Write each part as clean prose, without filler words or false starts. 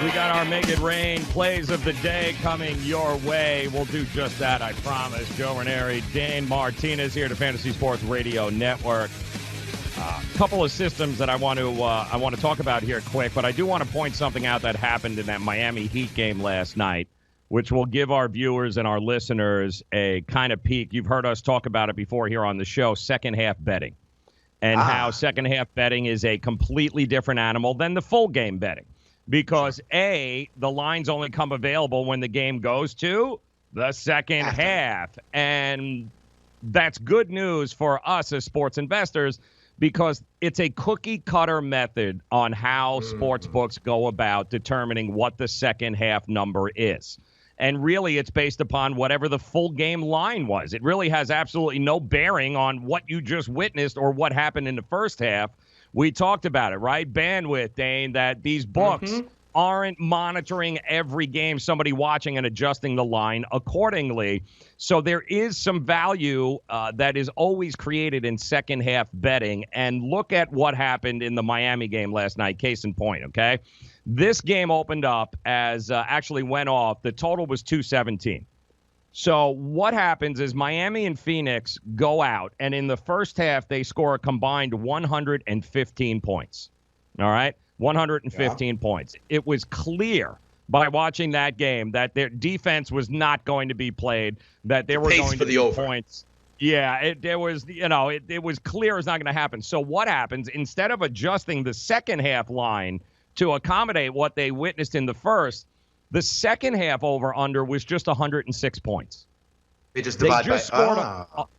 We got our Make It Rain plays of the day coming your way. We'll do just that, I promise. Joe Raineri, Dane, Martinez here to Fantasy Sports Radio Network. A couple of systems that I want to talk about here quick, but I do want to point something out that happened in that Miami Heat game last night, which will give our viewers and our listeners a kind of peek. You've heard us talk about it before here on the show, second half betting, and how second half betting is a completely different animal than the full game betting. Because, A, the lines only come available when the game goes to the second half. And that's good news for us as sports investors because it's a cookie-cutter method on how sports books go about determining what the second half number is. And really, it's based upon whatever the full game line was. It really has absolutely no bearing on what you just witnessed or what happened in the first half. We talked about it, right? Bandwidth, Dane, that these books aren't monitoring every game, somebody watching and adjusting the line accordingly. So there is some value that is always created in second half betting. And look at what happened in the Miami game last night, case in point, okay? This game opened up as actually went off. The total was 217. So what happens is Miami and Phoenix go out, and in the first half, they score a combined 115 points. All right? 115 points. It was clear by watching that game that their defense was not going to be played, that there were going to be points. Yeah, it was clear it's not going to happen. So what happens, instead of adjusting the second half line to accommodate what they witnessed in the first, the second half over-under was just 106 points. They just scored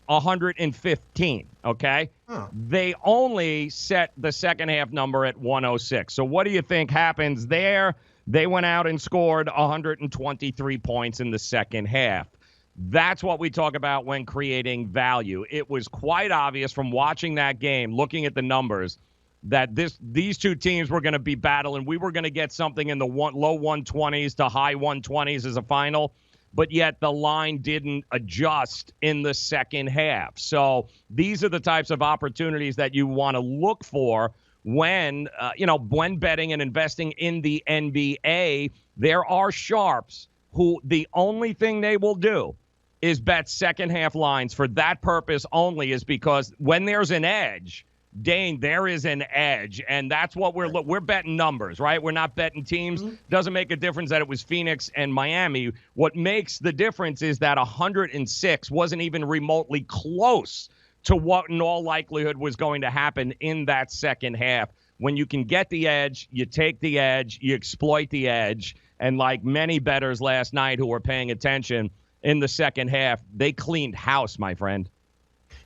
115, okay? They only set the second half number at 106. So what do you think happens there? They went out and scored 123 points in the second half. That's what we talk about when creating value. It was quite obvious from watching that game, looking at the numbers, that these two teams were going to be battling. We were going to get something in the low 120s to high 120s as a final, but yet the line didn't adjust in the second half. So these are the types of opportunities that you want to look for when betting and investing in the NBA. There are sharps who the only thing they will do is bet second half lines for that purpose only, is because when there's an edge, Dane, there is an edge, and that's what we're betting numbers, right? We're not betting teams. Doesn't make a difference that it was Phoenix and Miami. What makes the difference is that 106 wasn't even remotely close to what in all likelihood was going to happen in that second half. When you can get the edge, you take the edge, you exploit the edge, and like many bettors last night who were paying attention in the second half, they cleaned house, my friend.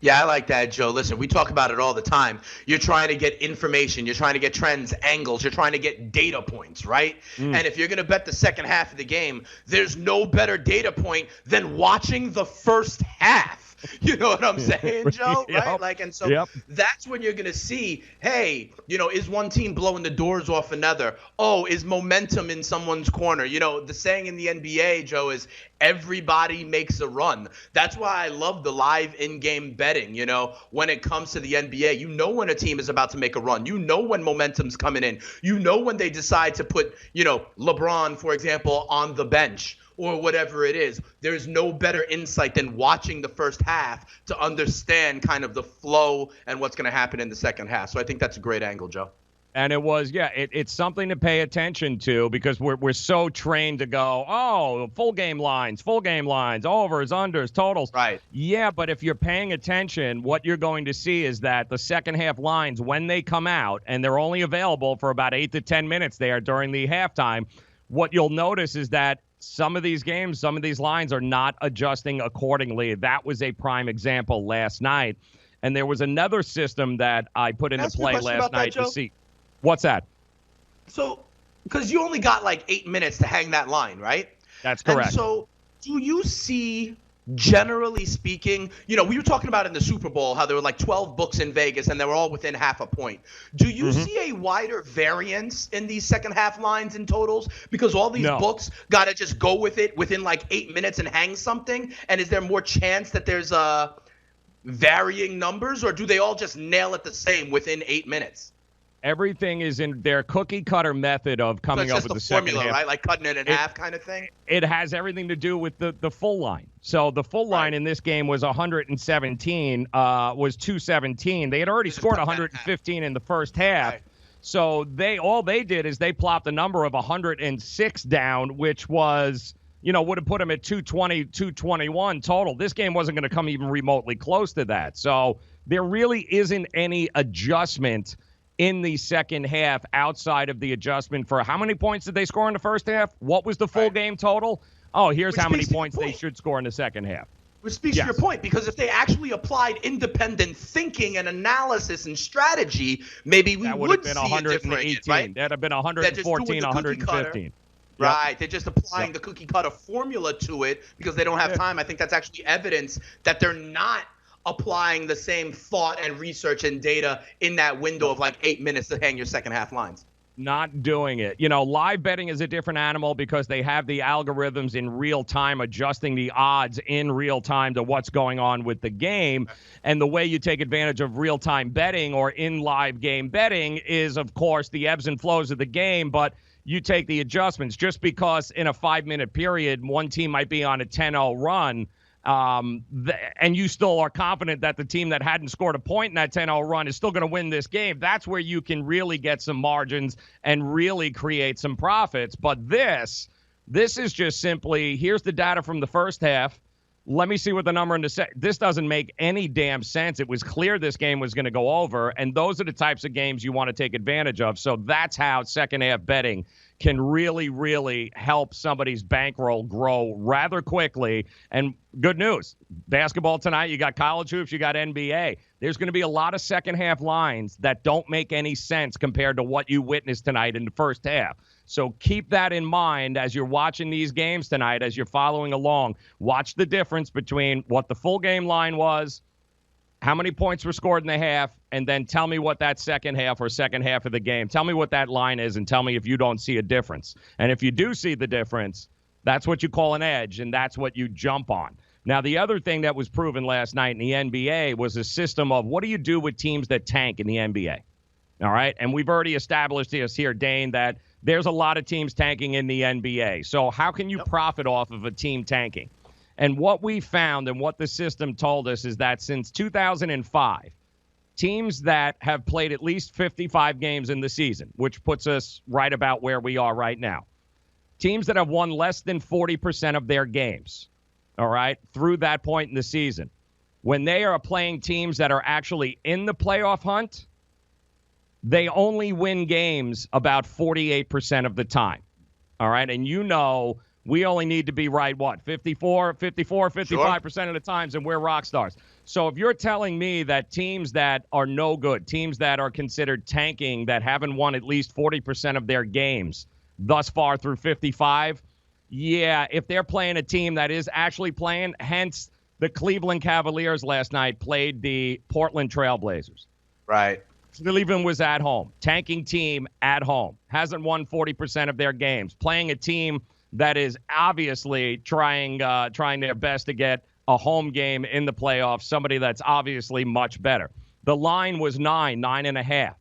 Yeah, I like that, Joe. Listen, we talk about it all the time. You're trying to get information. You're trying to get trends, angles. You're trying to get data points, right? And if you're going to bet the second half of the game, there's no better data point than watching the first half. You know what I'm saying, Joe? Right? That's when you're going to see, hey, is one team blowing the doors off another? Oh, is momentum in someone's corner? The saying in the NBA, Joe, is everybody makes a run. That's why I love the live in-game betting. When it comes to the NBA, when a team is about to make a run. When momentum's coming in. When they decide to put, LeBron, for example, on the bench, or whatever it is. There's no better insight than watching the first half to understand kind of the flow and what's going to happen in the second half. So I think that's a great angle, Joe. And it was, it's something to pay attention to because we're so trained to go, full game lines, overs, unders, totals. Right. Yeah, but if you're paying attention, what you're going to see is that the second half lines, when they come out, and they're only available for about 8 to 10 minutes there during the halftime, what you'll notice is that some of these games, some of these lines are not adjusting accordingly. That was a prime example last night. And there was another system that I put into play last night to see. What's that? So, because you only got like 8 minutes to hang that line, right? That's correct. And so, do you see, generally speaking, we were talking about in the Super Bowl how there were like 12 books in Vegas and they were all within half a point. Do you see a wider variance in these second half lines and totals? Because all these books got to just go with it within like 8 minutes and hang something? And is there more chance that there's varying numbers, or do they all just nail it the same within 8 minutes? Everything is in their cookie cutter method of coming up with the second formula, half. right? Like cutting it in half kind of thing. It has everything to do with the full line. So the full line in this game was 117, was 217. They had already scored 115 in the first half. Right. So all they did is they plopped a number of 106 down, which was, would have put them at 220, 221 total. This game wasn't going to come even remotely close to that. So there really isn't any adjustment in the second half outside of the adjustment for how many points did they score in the first half? What was the full game total? Oh, here's how many points they should score in the second half. Which speaks to your point, because if they actually applied independent thinking and analysis and strategy, maybe we would see a difference, right? That'd have been 114, 115. Right. They're just applying the cookie cutter formula to it because they don't have time. I think that's actually evidence that they're not applying the same thought and research and data in that window of like 8 minutes to hang your second half lines. Not doing it. Live betting is a different animal because they have the algorithms in real time adjusting the odds in real time to what's going on with the game. And the way you take advantage of real time betting or in live game betting is, of course, the ebbs and flows of the game, but you take the adjustments. Just because in a 5-minute period, one team might be on a 10-0 run, and you still are confident that the team that hadn't scored a point in that 10-0 run is still going to win this game, that's where you can really get some margins and really create some profits. But this is just simply, here's the data from the first half. Let me see what the number in the second. This doesn't make any damn sense. It was clear this game was going to go over, and those are the types of games you want to take advantage of. So that's how second half betting can really, really help somebody's bankroll grow rather quickly. And good news, basketball tonight, you got college hoops, you got NBA. There's going to be a lot of second half lines that don't make any sense compared to what you witnessed tonight in the first half. So keep that in mind as you're watching these games tonight, as you're following along. Watch the difference between what the full game line was, how many points were scored in the half, and then tell me what that second half of the game, tell me what that line is, and tell me if you don't see a difference. And if you do see the difference, that's what you call an edge, and that's what you jump on. Now, the other thing that was proven last night in the NBA was a system of what do you do with teams that tank in the NBA? All right? And we've already established this here, Dane, that there's a lot of teams tanking in the NBA. So how can you profit off of a team tanking? And what we found and what the system told us is that since 2005, teams that have played at least 55 games in the season, which puts us right about where we are right now, teams that have won less than 40% of their games, all right, through that point in the season, when they are playing teams that are actually in the playoff hunt, they only win games about 48% of the time, all right? And we only need to be right, 55% of the times, and we're rock stars. So if you're telling me that teams that are no good, teams that are considered tanking, that haven't won at least 40% of their games thus far through 55, yeah, if they're playing a team that is actually playing, hence the Cleveland Cavaliers last night played the Portland Trailblazers. Right. Cleveland was at home. Tanking team at home. Hasn't won 40% of their games. Playing a team that is obviously trying their best to get a home game in the playoffs, somebody that's obviously much better. The line was 9.5.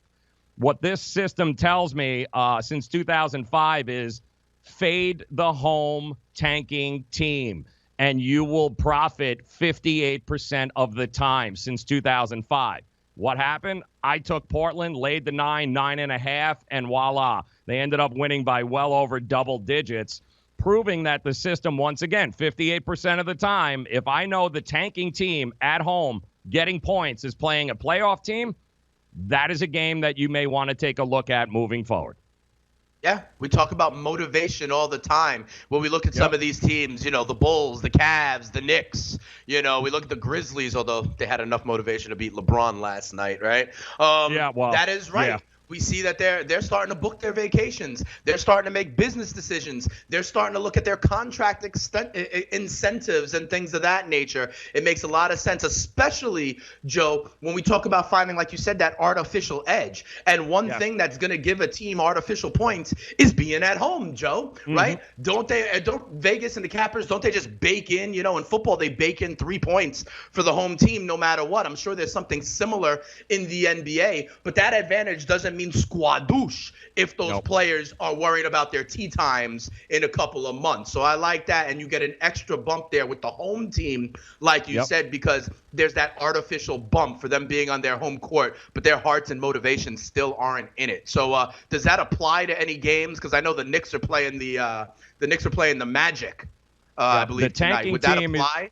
What this system tells me since 2005 is fade the home tanking team, and you will profit 58% of the time since 2005. What happened? I took Portland, laid the 9.5, and voila. They ended up winning by well over double digits, proving that the system, once again, 58% of the time, if I know the tanking team at home getting points is playing a playoff team, that is a game that you may want to take a look at moving forward. Yeah, we talk about motivation all the time. When we look at some of these teams, the Bulls, the Cavs, the Knicks, we look at the Grizzlies, although they had enough motivation to beat LeBron last night, right? That is right. Yeah. We see that they're starting to book their vacations. They're starting to make business decisions. They're starting to look at their contract incentives and things of that nature. It makes a lot of sense, especially, Joe, when we talk about finding, like you said, that artificial edge. And one thing that's going to give a team artificial points is being at home, Joe, right? Don't Vegas and the Cappers, don't they just bake in, in football, they bake in 3 points for the home team no matter what. I'm sure there's something similar in the NBA, but that advantage doesn't mean squadouche if those Nope. players are worried about their tee times in a couple of months. So I like that, and you get an extra bump there with the home team, like you said, because there's that artificial bump for them being on their home court, but their hearts and motivations still aren't in it. So does that apply to any games? Because I know the Knicks are playing the Magic, I believe, tonight. Would that apply?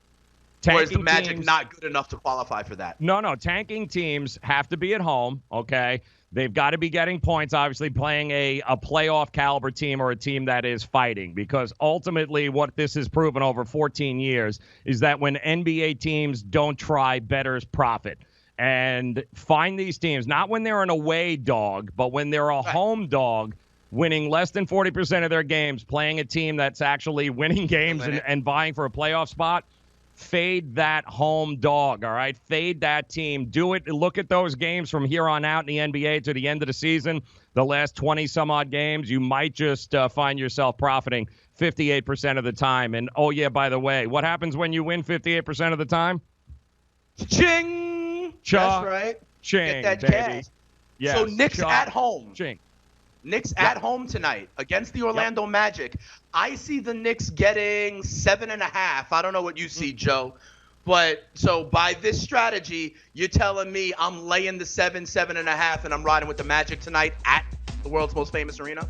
Or is the Magic not good enough to qualify for that? No. Tanking teams have to be at home, okay? They've got to be getting points, obviously, playing a playoff caliber team or a team that is fighting, because ultimately what this has proven over 14 years is that when NBA teams don't try, bettors profit. And find these teams, not when they're an away dog, but when they're a home dog, winning less than 40% of their games, playing a team that's actually winning games and vying for a playoff spot. Fade that home dog, all right? Fade that team. Do it. Look at those games from here on out in the NBA to the end of the season. The last 20-some-odd games, you might just find yourself profiting 58% of the time. And, oh, yeah, by the way, what happens when you win 58% of the time? Ching! That's right. Ching, get that baby. cash. Yes. So Knicks at home. Ching. Knicks at home tonight against the Orlando Magic. I see the Knicks getting 7.5. I don't know what you see, Joe. But so by this strategy, you're telling me I'm laying the 7.5, and I'm riding with the Magic tonight at the world's most famous arena?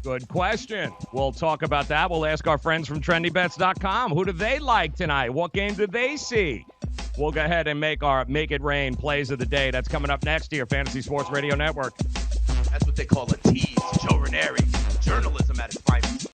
Good question. We'll talk about that. We'll ask our friends from TrendyBets.com. Who do they like tonight? What game did they see? We'll go ahead and make It Rain plays of the day. That's coming up next to your Fantasy Sports Radio Network. That's what they call a tease. Joe Raineri, journalism at its finest.